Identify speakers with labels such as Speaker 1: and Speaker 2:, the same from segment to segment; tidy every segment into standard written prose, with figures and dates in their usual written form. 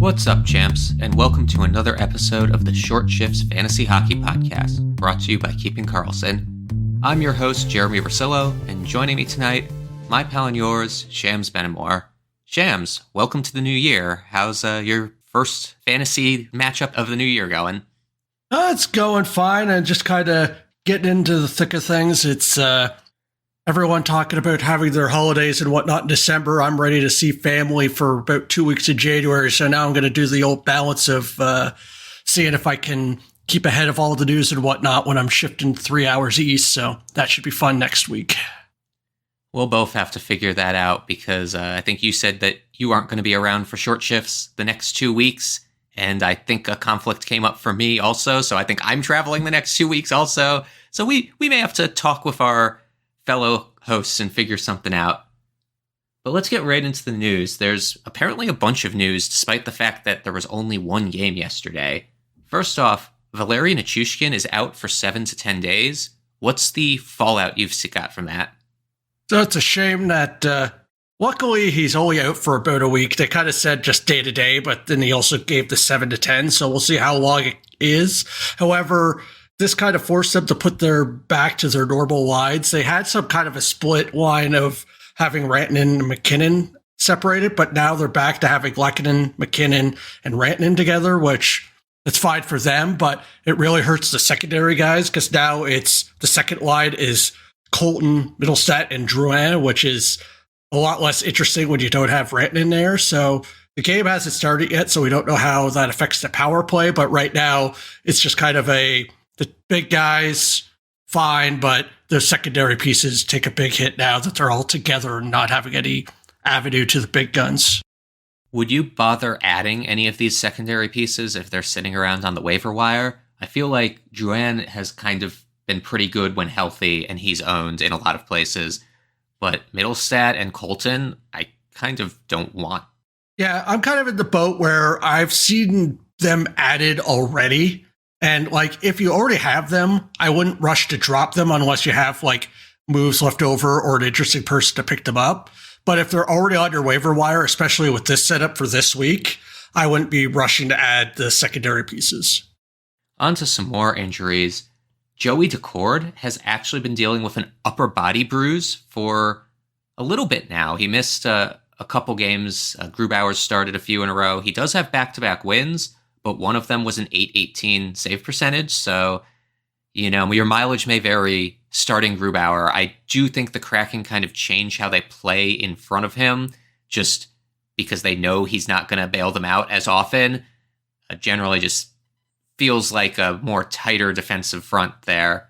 Speaker 1: What's up, champs, and welcome to another episode of the Short Shifts Fantasy Hockey Podcast, brought to you by Keeping Karlsson. I'm your host, Jeremy Versillo, and joining me tonight, my pal and yours, Shams Benamor. Shams, welcome to the new year. How's your first fantasy matchup of the new year going?
Speaker 2: It's going fine. I'm just kind of getting into the thick of things. It's everyone talking about having their holidays and whatnot in December. I'm ready to see family for about 2 weeks in January. So now I'm going to do the old balance of seeing if I can keep ahead of all the news and whatnot when I'm shifting 3 hours east. So that should be fun next week.
Speaker 1: We'll both have to figure that out because I think you said that you aren't going to be around for short shifts the next 2 weeks. And I think a conflict came up for me also. So I think I'm traveling the next 2 weeks also. So we may have to talk with our fellow hosts and figure something out. But let's get right into the news. There's apparently a bunch of news despite the fact that there was only one game yesterday. First off, Valeri Nichushkin is out for 7 to 10 days. What's the fallout you've got from that?
Speaker 2: So it's a shame that luckily he's only out for about a week. They kind of said just day to day, but then he also gave the 7 to 10. So we'll see how long it is. However, this kind of forced them to put their back to their normal lines. They had some kind of a split line of having Rantanen and McKinnon separated, but now they're back to having Lehkonen, McKinnon, and Rantanen together, which it's fine for them, but it really hurts the secondary guys because now it's the second line is Colton, Mittelstadt, and Drouin, which is a lot less interesting when you don't have Rantanen there. So the game hasn't started yet, so we don't know how that affects the power play, but right now it's just kind of the big guys, fine, but the secondary pieces take a big hit now that they're all together and not having any avenue to the big guns.
Speaker 1: Would you bother adding any of these secondary pieces if they're sitting around on the waiver wire? I feel like Drouin has kind of been pretty good when healthy, and he's owned in a lot of places. But Mittelstadt and Colton, I kind of don't want.
Speaker 2: Yeah, I'm kind of in the boat where I've seen them added already. And like, if you already have them, I wouldn't rush to drop them unless you have like moves left over or an interesting person to pick them up. But if they're already on your waiver wire, especially with this setup for this week, I wouldn't be rushing to add the secondary pieces.
Speaker 1: On to some more injuries. Joey Daccord has actually been dealing with an upper body bruise for a little bit now. He missed a couple games. Grubauer started a few in a row. He does have back-to-back wins, but one of them was an .818 save percentage. So, you know, your mileage may vary starting Grubauer. I do think the Kraken kind of change how they play in front of him just because they know he's not going to bail them out as often. Generally just feels like a more tighter defensive front there.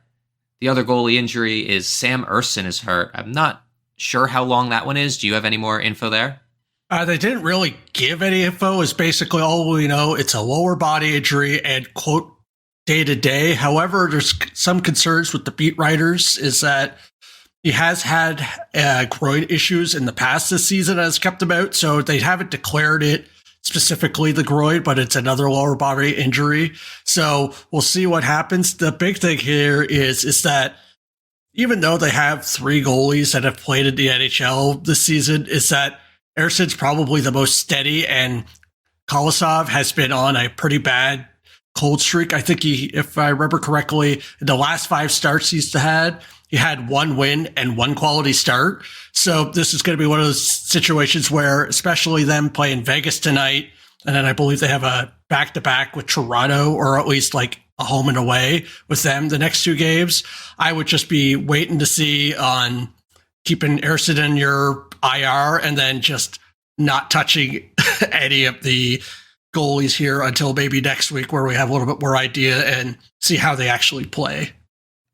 Speaker 1: The other goalie injury is Sam Ersson is hurt. I'm not sure how long that one is. Do you have any more info there?
Speaker 2: They didn't really give any info. It's basically all we know. It's a lower body injury and, quote, day to day. However, there's some concerns with the beat writers is that he has had groin issues in the past this season that has kept him out. So they haven't declared it specifically the groin, but it's another lower body injury. So we'll see what happens. The big thing here is that even though they have 3 goalies that have played in the NHL this season, is that Ersson's probably the most steady, and Kolosov has been on a pretty bad cold streak. I think if I remember correctly, in the last 5 starts he had 1 win and 1 quality start. So this is going to be one of those situations where, especially them playing Vegas tonight, and then I believe they have a back-to-back with Toronto, or at least like a home and away with them the next 2 games. I would just be waiting to see on keeping Ersson in your IR and then just not touching any of the goalies here until maybe next week where we have a little bit more idea and see how they actually play.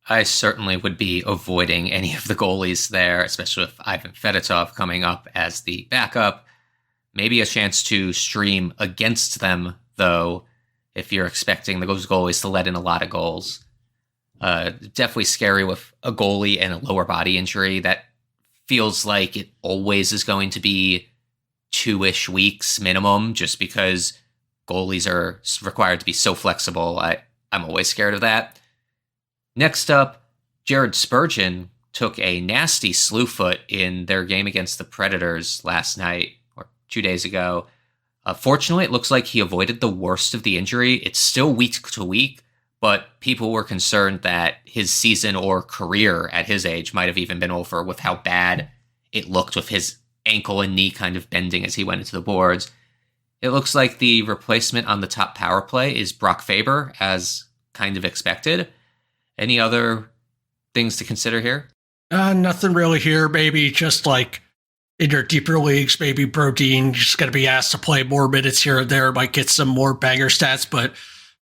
Speaker 1: I certainly would be avoiding any of the goalies there, especially with Ivan Fedotov coming up as the backup. Maybe a chance to stream against them, though, if you're expecting those goalies to let in a lot of goals. Definitely scary with a goalie and a lower body injury. That feels like it always is going to be 2-ish weeks minimum, just because goalies are required to be so flexible. I'm always scared of that. Next up, Jared Spurgeon took a nasty slew foot in their game against the Predators last night, or 2 days ago. Fortunately, it looks like he avoided the worst of the injury. It's still week to week, but people were concerned that his season or career at his age might have even been over with how bad it looked with his ankle and knee kind of bending as he went into the boards. It looks like the replacement on the top power play is Brock Faber, as kind of expected. Any other things to consider here?
Speaker 2: Nothing really here. Maybe just like in your deeper leagues, maybe Brodin just going to be asked to play more minutes here and there, might get some more banger stats. But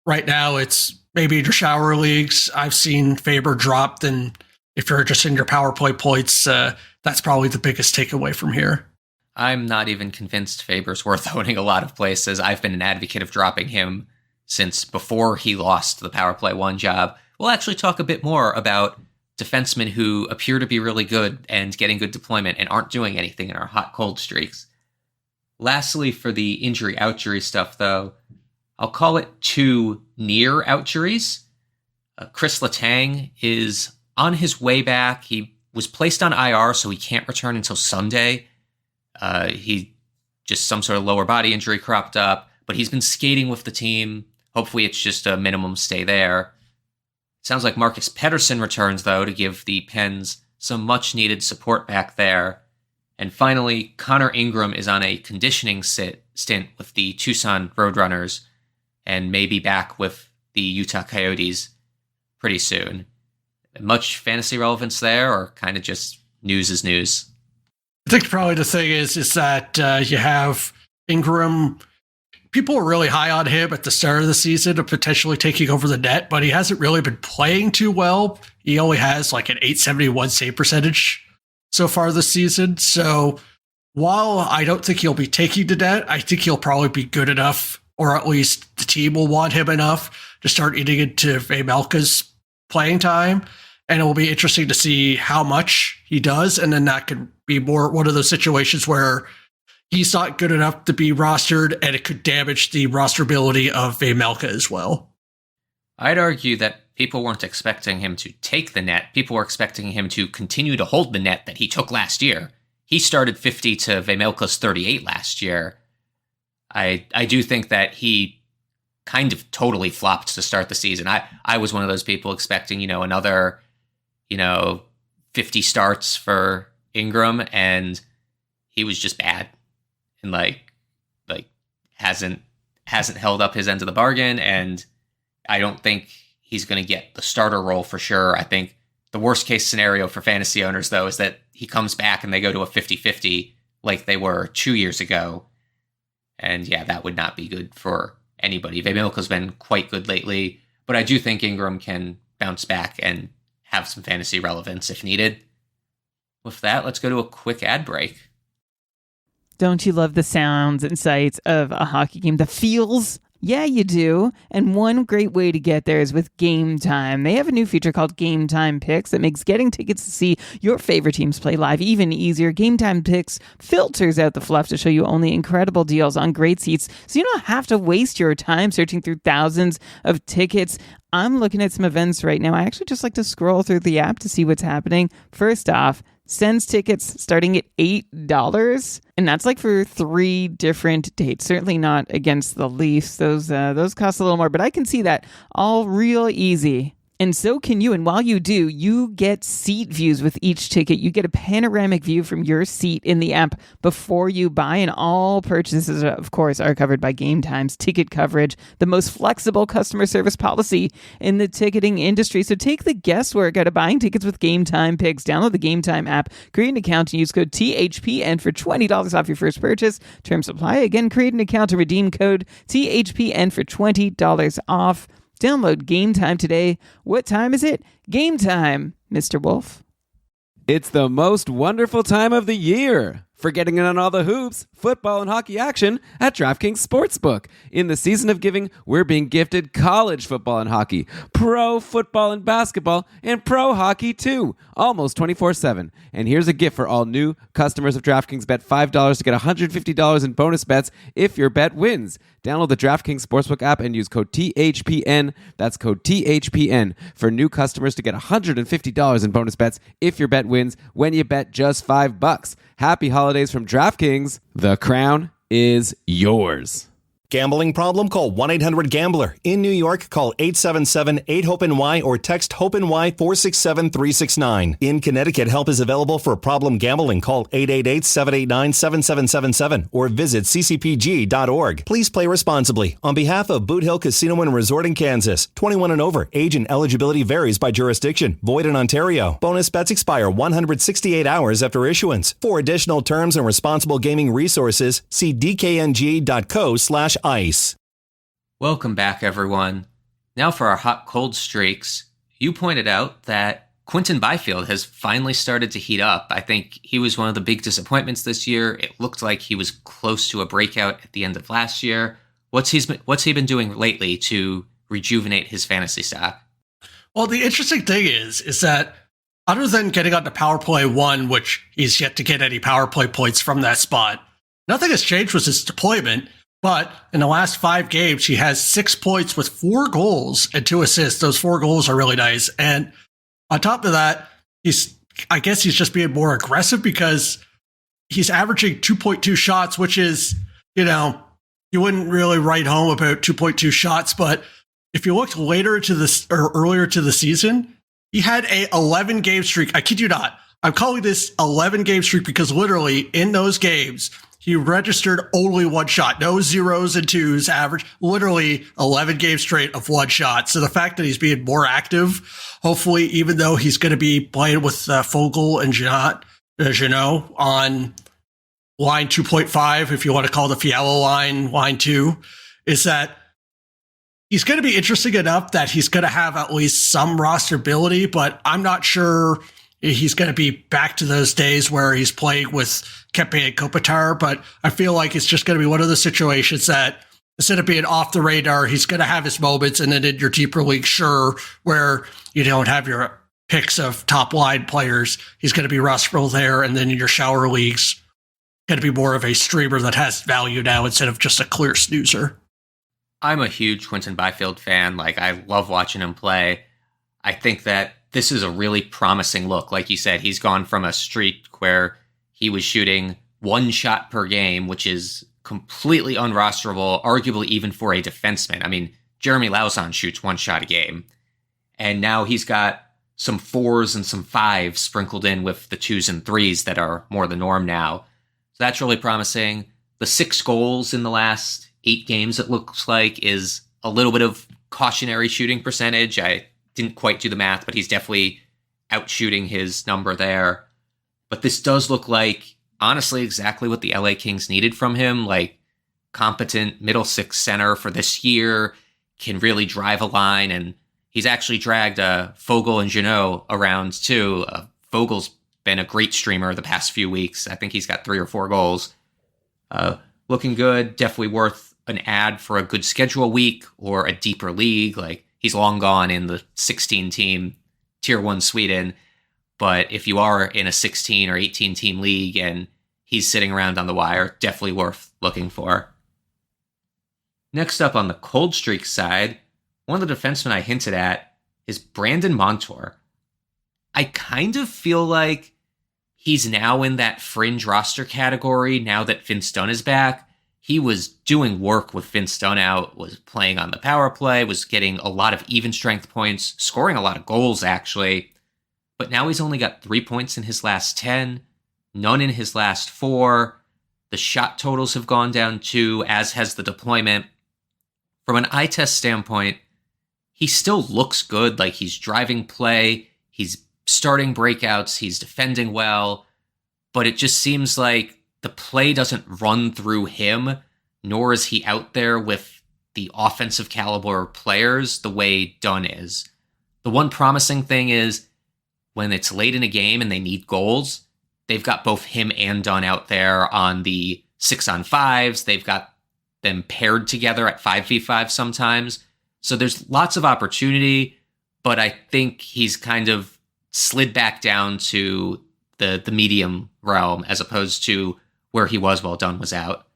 Speaker 2: right now, it's maybe in your shower leagues. I've seen Faber drop. Then if you're just in your power play points, that's probably the biggest takeaway from here.
Speaker 1: I'm not even convinced Faber's worth owning a lot of places. I've been an advocate of dropping him since before he lost the power play one job. We'll actually talk a bit more about defensemen who appear to be really good and getting good deployment and aren't doing anything in our hot-cold streaks. Lastly, for the injury-outjury stuff, though, I'll call it 2 near-outjuries. Kris Letang is on his way back. He was placed on IR, so he can't return until Sunday. He just some sort of lower body injury cropped up, but he's been skating with the team. Hopefully it's just a minimum stay there. Sounds like Marcus Pettersson returns, though, to give the Pens some much-needed support back there. And finally, Connor Ingram is on a conditioning stint with the Tucson Roadrunners and may be back with the Utah Coyotes pretty soon. Much fantasy relevance there, or kind of just news is news?
Speaker 2: I think probably the thing is that you have Ingram. People were really high on him at the start of the season of potentially taking over the net, but he hasn't really been playing too well. He only has like an .871 save percentage so far this season. So while I don't think he'll be taking the net, I think he'll probably be good enough, or at least the team will want him enough to start eating into Vejmelka's playing time. And it will be interesting to see how much he does. And then that could be more one of those situations where he's not good enough to be rostered, and it could damage the rosterability of Vejmelka as well.
Speaker 1: I'd argue that people weren't expecting him to take the net. People were expecting him to continue to hold the net that he took last year. He started 50 to Vejmelka's 38 last year. I do think that he kind of totally flopped to start the season. I was one of those people expecting, another, 50 starts for Ingram, and he was just bad. And like hasn't held up his end of the bargain, and I don't think he's going to get the starter role for sure. I think the worst case scenario for fantasy owners, though, is that he comes back and they go to a 50-50 like they were 2 years ago. And yeah, that would not be good for anybody. Vejmelka's been quite good lately, but I do think Ingram can bounce back and have some fantasy relevance if needed. With that, let's go to a quick ad break.
Speaker 3: Don't you love the sounds and sights of a hockey game? The feels? Yeah, you do. And one great way to get there is with Game Time. They have a new feature called Game Time Picks that makes getting tickets to see your favorite teams play live even easier. Game Time Picks filters out the fluff to show you only incredible deals on great seats, so you don't have to waste your time searching through thousands of tickets. I'm looking at some events right now. I actually just like to scroll through the app to see what's happening. First off, Sens tickets starting at $8, and that's like for 3 different dates. Certainly not against the Leafs. Those cost a little more, but I can see that all real easy. And so can you. And while you do, you get seat views with each ticket. You get a panoramic view from your seat in the app before you buy. And all purchases, of course, are covered by Game Time's ticket coverage, the most flexible customer service policy in the ticketing industry. So take the guesswork out of buying tickets with Game Time Picks. Download the Game Time app, create an account, and use code THPN for $20 off your first purchase. Terms apply. Again, create an account and redeem code THPN for $20 off. Download Game Time today. What time is it? Game time, Mr. Wolf.
Speaker 4: It's the most wonderful time of the year for getting in on all the hoops, football, and hockey action at DraftKings Sportsbook. In the season of giving, we're being gifted college football and hockey, pro football and basketball, and pro hockey too, almost 24/7. And here's a gift for all new customers of DraftKings. Bet $5 to get $150 in bonus bets if your bet wins. Download the DraftKings Sportsbook app and use code THPN. That's code THPN for new customers to get $150 in bonus bets if your bet wins when you bet just $5. Happy holidays from DraftKings. The crown is yours.
Speaker 5: Gambling problem? Call 1-800-GAMBLER. In New York, call 877-8-HOPE-NY or text HOPE-NY 467-369. In Connecticut, help is available for problem gambling. Call 888-789-7777 or visit ccpg.org. Please play responsibly. On behalf of Boot Hill Casino and Resort in Kansas, 21 and over. Age and eligibility varies by jurisdiction. Void in Ontario. Bonus bets expire 168 hours after issuance. For additional terms and responsible gaming resources, see dkng.co/ice.
Speaker 1: Welcome back, everyone. Now for our hot cold streaks. You pointed out that Quinton Byfield has finally started to heat up. I think he was one of the big disappointments this year. It looked like he was close to a breakout at the end of last year. What's he been doing lately to rejuvenate his fantasy stock?
Speaker 2: Well, the interesting thing is that other than getting on the power play 1, which he's yet to get any power play points from that spot, nothing has changed with his deployment. But in the last 5 games, he has 6 points with 4 goals and 2 assists. Those 4 goals are really nice. And on top of that, I guess he's just being more aggressive because he's averaging 2.2 shots, which is, you wouldn't really write home about 2.2 shots. But if you looked earlier to the season, he had a 11 game streak. I kid you not. I'm calling this 11 game streak because literally in those games, he registered only 1 shot, no 0s and 2s, average, literally 11 games straight of 1 shot. So the fact that he's being more active, hopefully, even though he's going to be playing with Fogel and Jeannot on line 2.5, if you want to call the Fiala line 2, is that he's going to be interesting enough that he's going to have at least some rosterability, but I'm not sure he's going to be back to those days where he's playing with Kempe and Kopitar, but I feel like it's just going to be one of those situations that instead of being off the radar, he's going to have his moments, and then in your deeper league, where you don't have your picks of top line players, he's going to be rustful there, and then in your shower leagues, going to be more of a streamer that has value now instead of just a clear snoozer.
Speaker 1: I'm a huge Quinton Byfield fan. I love watching him play. I think that this is a really promising look. Like you said, he's gone from a streak where he was shooting 1 shot per game, which is completely unrosterable, arguably even for a defenseman. I mean, Jeremy Lauzon shoots 1 shot a game. And now he's got some 4s and some 5s sprinkled in with the 2s and 3s that are more the norm now. So that's really promising. The 6 goals in the last 8 games, it looks like, is a little bit of cautionary shooting percentage. I didn't quite do the math, but he's definitely outshooting his number there. But this does look like, honestly, exactly what the LA Kings needed from him. Competent middle 6 center for this year, can really drive a line. And he's actually dragged Fogel and Jeannot around too. Fogel's been a great streamer the past few weeks. I think he's got 3 or 4 goals. Looking good. Definitely worth an ad for a good schedule week or a deeper league. He's long gone in the 16-team Tier 1 Sweden. But if you are in a 16 or 18-team league and he's sitting around on the wire, definitely worth looking for. Next up on the cold streak side, one of the defensemen I hinted at is Brandon Montour. I kind of feel like he's now in that fringe roster category now that Vince Dunn is back. He was doing work with Vince Dunn out, was playing on the power play, was getting a lot of even strength points, scoring a lot of goals, actually. But now he's only got 3 points in his last 10, none in his last 4. The shot totals have gone down too, as has the deployment. From an eye test standpoint, he still looks good. He's driving play, he's starting breakouts, he's defending well, but it just seems like the play doesn't run through him, nor is he out there with the offensive caliber players the way Dunn is. The one promising thing is when it's late in a game and they need goals, they've got both him and Dunn out there on the 6-on-5s. They've got them paired together at 5v5 sometimes. So there's lots of opportunity, but I think he's kind of slid back down to the medium realm as opposed to where he was while Dunn was out.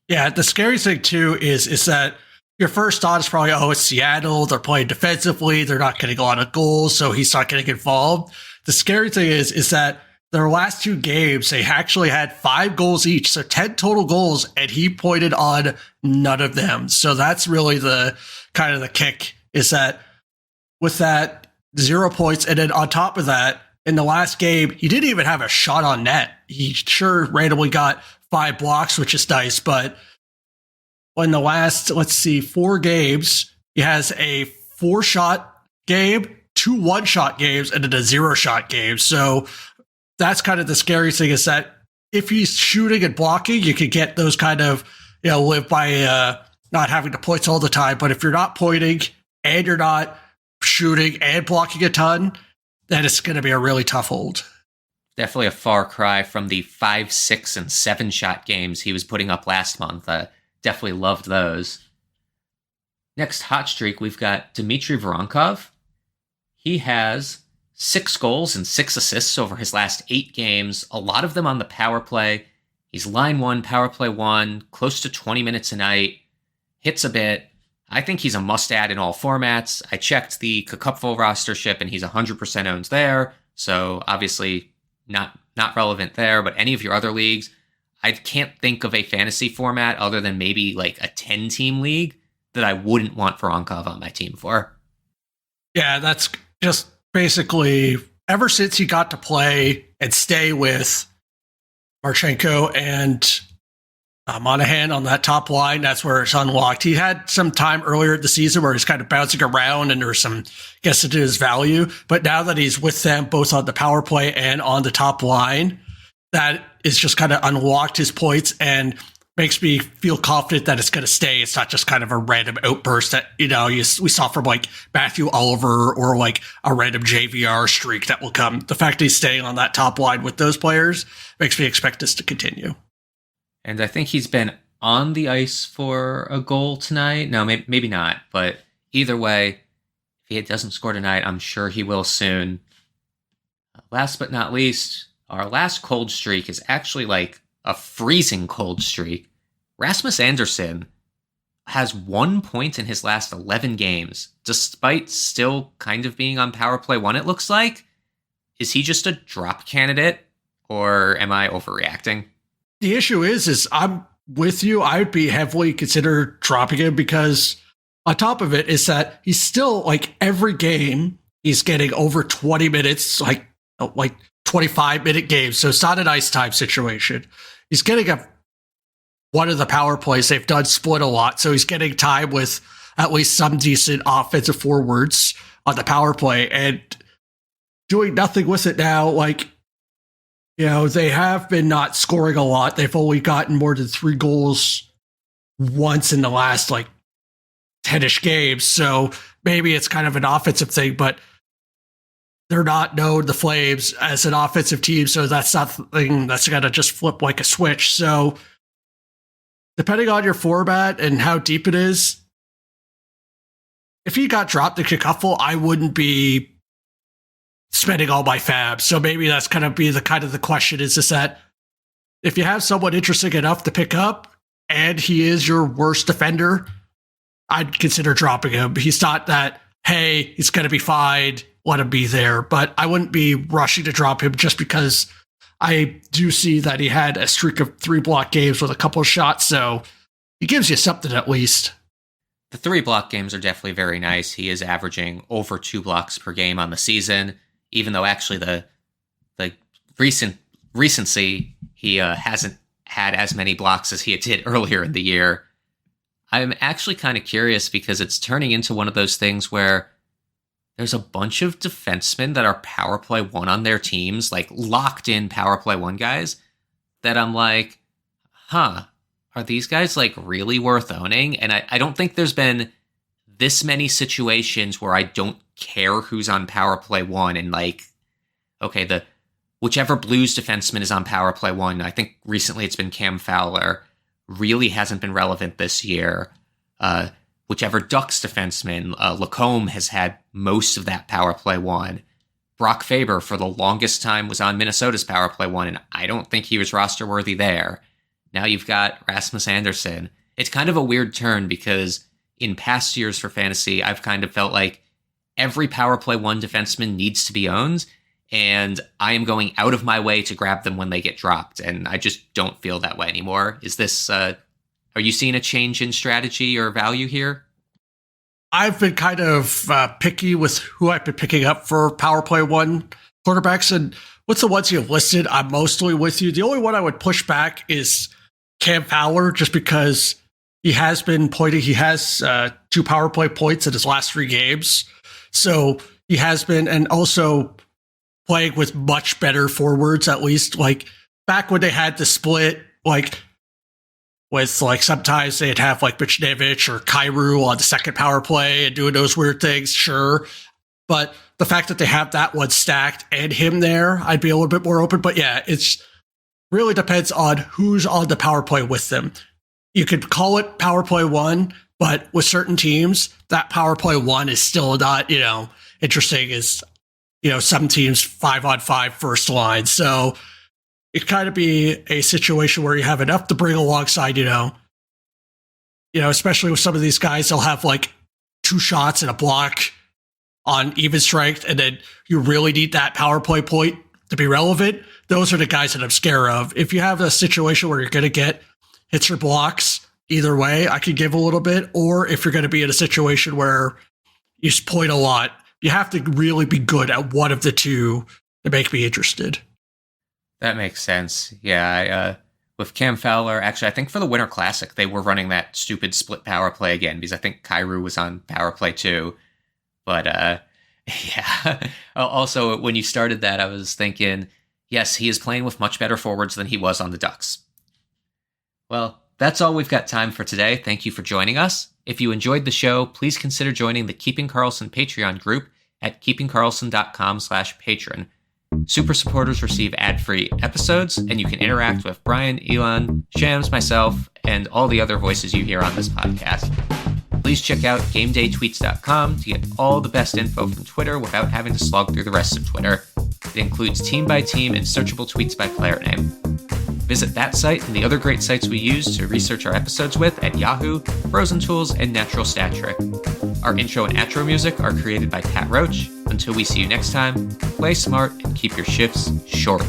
Speaker 2: Yeah, the scary thing too is that your first thought is probably, it's Seattle, they're playing defensively, they're not getting a lot of goals, so he's not getting involved. The scary thing is that their last 2 games, they actually had 5 goals each, so 10 total goals, and he pointed on none of them. So that's really the kind of the kick, is that with that 0 points, and then on top of that, in the last game, he didn't even have a shot on net. He sure randomly got 5 blocks, which is nice, but in the last, 4 games, he has a 4-shot game, 2 1-shot games, and then a 0-shot game. So that's kind of the scary thing, is that if he's shooting and blocking, you can get those kind of, live by not having the points all the time. But if you're not pointing and you're not shooting and blocking a ton, then it's going to be a really tough hold.
Speaker 1: Definitely a far cry from the 5, 6, and 7-shot games he was putting up last month. Definitely loved those. Next hot streak, we've got Dmitri Voronkov. He has 6 goals and 6 assists over his last 8 games, a lot of them on the power play. He's line 1, power play 1, close to 20 minutes a night, hits a bit. I think he's a must-add in all formats. I checked the Cupful rostership, and he's 100% owned there, so obviously not relevant there, but any of your other leagues, I can't think of a fantasy format other than maybe like a 10-team league that I wouldn't want Voronkov on my team for.
Speaker 2: Yeah, that's just basically ever since he got to play and stay with Marchenko and Monahan on that top line, that's where it's unlocked. He had some time earlier in the season where he's kind of bouncing around and there's some guess to his value. But now that he's with them both on the power play and on the top line, that is just kind of unlocked his points and makes me feel confident that it's going to stay. It's not just kind of a random outburst that, we saw from like Matthew Oliver or like a random JVR streak that will come. The fact that he's staying on that top line with those players makes me expect this to continue.
Speaker 1: And I think he's been on the ice for a goal tonight. No, maybe not. But either way, if he doesn't score tonight, I'm sure he will soon. Last but not least, our last cold streak is actually like a freezing cold streak. Rasmus Andersson has 1 point in his last 11 games, despite still kind of being on power play 1, it looks like. Is he just a drop candidate, or am I overreacting?
Speaker 2: The issue is I'm with you. I would be heavily consider dropping him because on top of it is that he's still like every game he's getting over 20 minutes, like 25-minute games. So it's not an ice time situation. He's getting one of the power plays. They've done split a lot. So he's getting time with at least some decent offensive forwards on the power play and doing nothing with it now. They have been not scoring a lot. They've only gotten more than 3 goals once in the last 10-ish games. So maybe it's kind of an offensive thing, but they're not known, the Flames, as an offensive team. So that's not something that's going to just flip like a switch. So depending on your format and how deep it is, if he got dropped in Cupful, I wouldn't be spending all my fab. So maybe that's kind of the question is that if you have someone interesting enough to pick up and he is your worst defender, I'd consider dropping him. He's not that, hey, he's going to be fine, let him be there. But I wouldn't be rushing to drop him just because I do see that he had a streak of 3 block games with a couple of shots. So he gives you something at least.
Speaker 1: The 3 block games are definitely very nice. He is averaging over 2 blocks per game on the season, even though actually the recency, he hasn't had as many blocks as he did earlier in the year. I'm actually kind of curious because it's turning into one of those things where there's a bunch of defensemen that are power play 1 on their teams, like locked in power play 1 guys, that I'm like, are these guys really worth owning? And I don't think there's been this many situations where I don't care who's on power play 1 and okay, whichever Blues defenseman is on power play 1, I think recently it's been Cam Fowler, really hasn't been relevant this year. Whichever Ducks defenseman, Lacombe has had most of that power play 1. Brock Faber for the longest time was on Minnesota's power play 1, and I don't think he was roster worthy there. Now you've got Rasmus Andersson. It's kind of a weird turn because in past years for fantasy, I've kind of felt like every power play 1 defenseman needs to be owned. and I am going out of my way to grab them when they get dropped, and I just don't feel that way anymore. Is this, are you seeing a change in strategy or value here?
Speaker 2: I've been kind of picky with who I've been picking up for power play one quarterbacks, and what's the ones you've listed, I'm mostly with you. The only one I would push back is Cam Fowler, just because he has been pointing. He has 2 power play points in his last 3 games. So he has been, and also playing with much better forwards, at least. Like back when they had the split, like with like sometimes they'd have like Buchnevich or Kyrou on the second power play and doing those weird things, sure. But the fact that they have that one stacked and him there, I'd be a little bit more open. But yeah, it's really depends on who's on the power play with them. You could call it power play one, but with certain teams, that power play one is still not, interesting as, some teams 5-on-5 first line. So it kind of be a situation where you have enough to bring alongside, especially with some of these guys, they'll have like 2 shots and a block on even strength, and then you really need that power play point to be relevant. Those are the guys that I'm scared of. If you have a situation where you're going to get hits or blocks, either way, I could give a little bit. Or if you're going to be in a situation where you point a lot, you have to really be good at one of the two to make me interested.
Speaker 1: That makes sense. Yeah, with Cam Fowler, actually, I think for the Winter Classic, they were running that stupid split power play again, because I think Kyrou was on power play too. But yeah, also when you started that, I was thinking, yes, he is playing with much better forwards than he was on the Ducks. Well, that's all we've got time for today. Thank you for joining us. If you enjoyed the show, please consider joining the Keeping Karlsson Patreon group at keepingkarlsson.com/patron. Super supporters receive ad-free episodes, and you can interact with Brian, Elon, Shams, myself, and all the other voices you hear on this podcast. Please check out GameDayTweets.com to get all the best info from Twitter without having to slog through the rest of Twitter. It includes team-by-team and searchable tweets by player name. Visit that site and the other great sites we use to research our episodes with at Yahoo, Frozen Tools, and Natural Stat Trick. Our intro and outro music are created by Pat Roach. Until we see you next time, play smart and keep your shifts short.